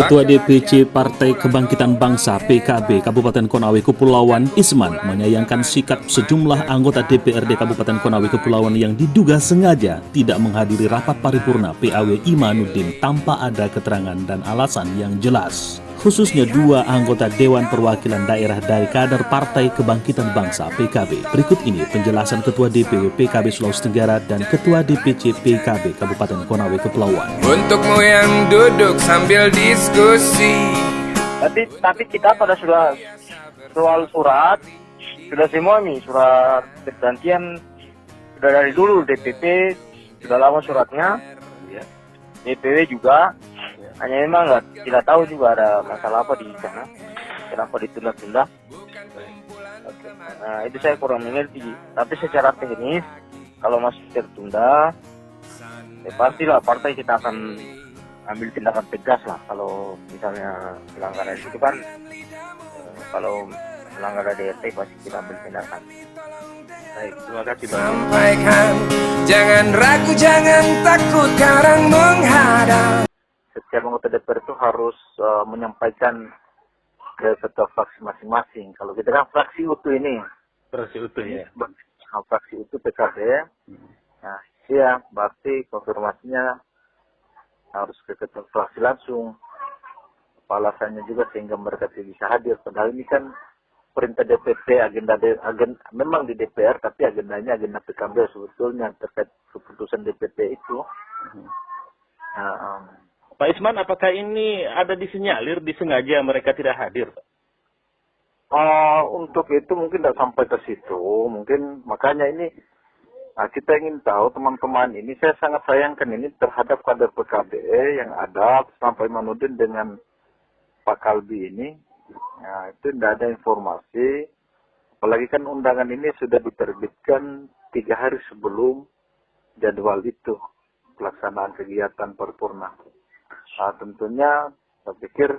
Ketua DPC Partai Kebangkitan Bangsa PKB Kabupaten Konawe Kepulauan Isman menyayangkan sikap sejumlah anggota DPRD Kabupaten Konawe Kepulauan yang diduga sengaja tidak menghadiri rapat paripurna PAW Imanuddin tanpa ada keterangan dan alasan yang jelas. Khususnya dua anggota Dewan Perwakilan Daerah dari kader Partai Kebangkitan Bangsa PKB. Berikut ini penjelasan Ketua DPW PKB Sulawesi Tenggara dan Ketua DPC PKB Kabupaten Konawe Kepulauan. Untukmu yang duduk sambil diskusi. Tapi kita pada soal surat sudah semua nih, surat pergantian sudah dari dulu. DPP sudah lama suratnya, DPW juga. Hanya memang tidak tahu juga ada masalah apa di sana, kenapa ditunda-tunda. Nah, itu saya kurang mengerti. Tapi secara teknis, kalau masih tertunda, pastilah partai kita akan ambil tindakan tegas lah. Kalau misalnya pelanggaran itu kan, kalau melanggar ADRT pasti kita ambil tindakan. Baik, terima kasih. Sampaikan, jangan ragu, jangan takut, karang menghadap. Setiap anggota DPR itu harus menyampaikan ke ketua fraksi masing-masing. Kalau kita kan fraksi utuh ini. Fraksi utuh ya. Fraksi utuh PKB. Nah, iya, berarti konfirmasinya harus ke ketua fraksi langsung. Alasannya juga sehingga mereka tidak bisa hadir. Padahal ini kan perintah DPP, agenda memang di DPR, tapi agendanya agenda PKB sebetulnya terkait keputusan DPP itu. Pak Isman, apakah ini ada disinyalir, disengaja mereka tidak hadir, Pak? Untuk itu mungkin tidak sampai ke situ. Mungkin makanya ini kita ingin tahu teman-teman ini, saya sangat sayangkan ini terhadap kader PKB yang ada sampai Imanuddin dengan Pak Kalbi ini. Nah, itu tidak ada informasi. Apalagi kan undangan ini sudah diterbitkan 3 hari sebelum jadwal itu pelaksanaan kegiatan paripurna. Tentunya saya pikir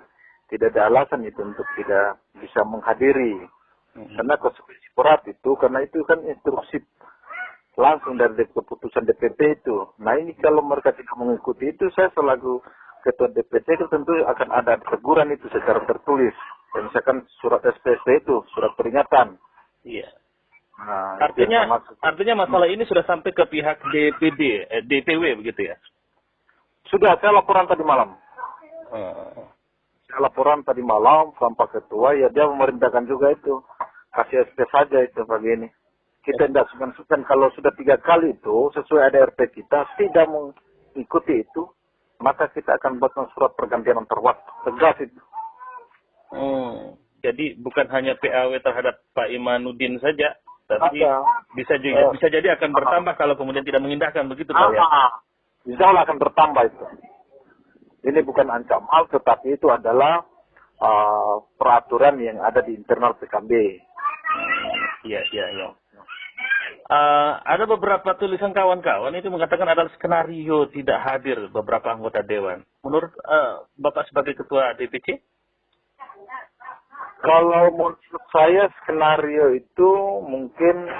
tidak ada alasan itu untuk tidak bisa menghadiri. Karena konsekuensi berat itu, karena itu kan instruksi langsung dari keputusan DPP itu. Nah ini kalau mereka tidak mengikuti itu, saya selaku ketua DPC itu tentu akan ada teguran itu secara tertulis. Dan misalkan surat SPSP itu, surat peringatan. Iya. Nah, artinya masalah ini sudah sampai ke pihak DPW begitu ya? Sudah, saya laporan tadi malam. Saya laporan tadi malam sampai ketua, ya dia memerintahkan juga itu. Kasih SP saja itu pagi ini. Kita tidak segan-segan kalau sudah 3 kali itu, sesuai ADRT kita, tidak mengikuti itu, maka kita akan buatkan surat pergantian antar waktu. Tegas itu. Jadi bukan hanya PAW terhadap Pak Imanuddin saja, tapi bisa jadi akan bertambah kalau kemudian tidak mengindahkan, begitu Pak ya? Insya Allah akan bertambah itu. Ini bukan ancaman, tetapi itu adalah peraturan yang ada di internal PKB. Iya. Ada beberapa tulisan kawan-kawan itu mengatakan ada skenario tidak hadir beberapa anggota dewan. Menurut Bapak sebagai ketua DPC? Kalau menurut saya skenario itu mungkin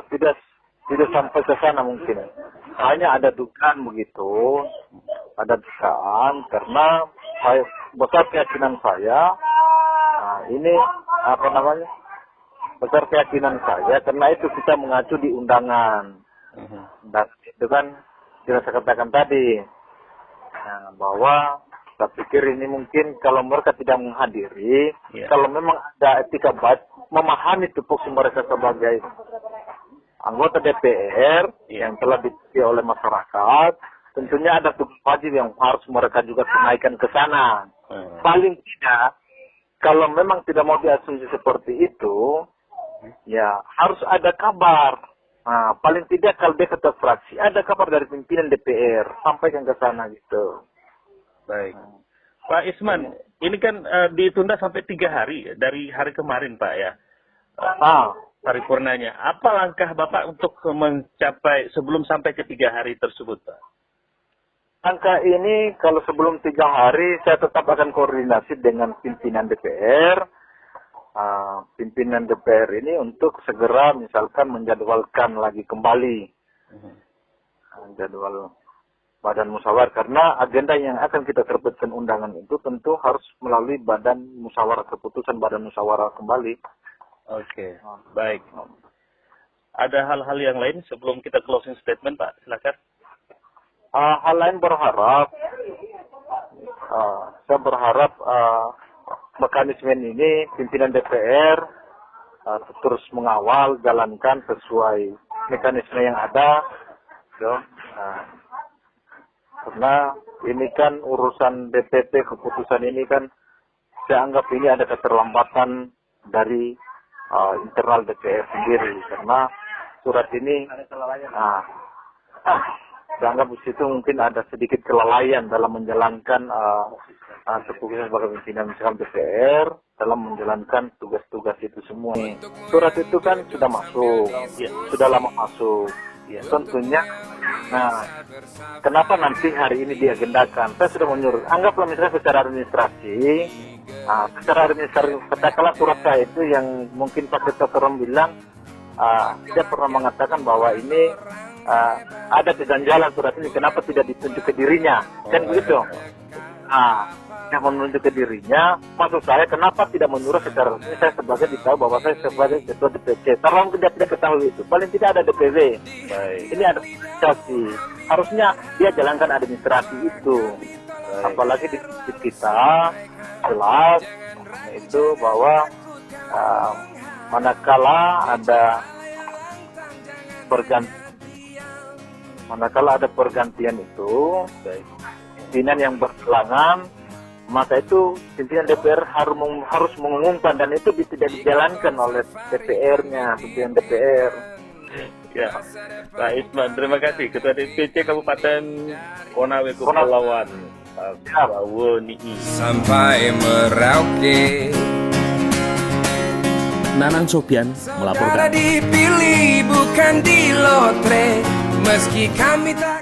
tidak sampai ke sana mungkin. Hanya ada dugaan begitu, ada dugaan karena besar keyakinan saya, ini besar keyakinan saya karena itu kita mengacu di undangan. Dan itu kan sudah saya katakan tadi, bahwa saya pikir ini mungkin kalau mereka tidak menghadiri, kalau memang ada etika baik, memahami tupoksi mereka sebagai anggota DPR yang telah dipilih oleh masyarakat, tentunya ada tugas wajib yang harus mereka juga tunaikan ke sana. Paling tidak, kalau memang tidak mau diasumsi seperti itu, ya harus ada kabar. Paling tidak kalau dia ketua fraksi, ada kabar dari pimpinan DPR, sampaikan ke sana gitu. Baik. Pak Isman, ini kan ditunda sampai 3 hari dari hari kemarin Pak ya. Paripurnanya. Apa langkah Bapak untuk mencapai sebelum sampai ke 3 hari tersebut, Pak? Langkah ini kalau sebelum 3 hari saya tetap akan koordinasi dengan pimpinan DPR. Pimpinan DPR ini untuk segera misalkan menjadwalkan lagi kembali jadwal badan musyawarah, karena agenda yang akan kita terbitkan undangan itu tentu harus melalui badan musyawarah, keputusan badan musyawarah kembali. Oke, baik. Ada hal-hal yang lain sebelum kita closing statement, Pak? Silakan. Hal lain saya berharap mekanisme ini pimpinan DPR terus mengawal, jalankan sesuai mekanisme yang ada. Karena ini kan urusan DPT, keputusan ini kan saya anggap ini ada keterlambatan dari internal DPR sendiri, karena surat ini saya anggap di situ mungkin ada sedikit kelalaian dalam menjalankan keputusan sebagai pimpinan misalkan DPR dalam menjalankan tugas-tugas itu semua. Surat itu kan sudah masuk, sudah lama masuk. Tentunya, kenapa nanti hari ini diagendakan? Saya sudah menyuruh, anggaplah misalnya secara administrasi, katakanlah surat saya itu yang mungkin Pak Ketua Forum bilang, dia pernah mengatakan bahwa ini ada keganjalan surat ini, kenapa tidak ditunjuk ke dirinya, kan begitu? Yang menunjuk ke dirinya, maksud saya kenapa tidak menurut secara resmi saya sebagai ditahu bahwa saya sebagai ketua DPC. Kalau dia tidak ketahui itu, paling tidak ada DPW. Ini ada administrasi. Harusnya dia jalankan administrasi itu. Apalagi di kita jelas itu bahwa manakala ada pergantian itu, pimpinan yang berselangan, maka itu pimpinan DPR harus mengumumkan, dan itu tidak dijalankan oleh DPR-nya, pimpinan DPR. Ya, Pak Isman, terima kasih. Ketua DPC Kabupaten Konawe Kepulauan, Pak Woni. Sampai Merauke. Nanang Sopian melaporkan. Dipilih bukan di lotre, meski kami tak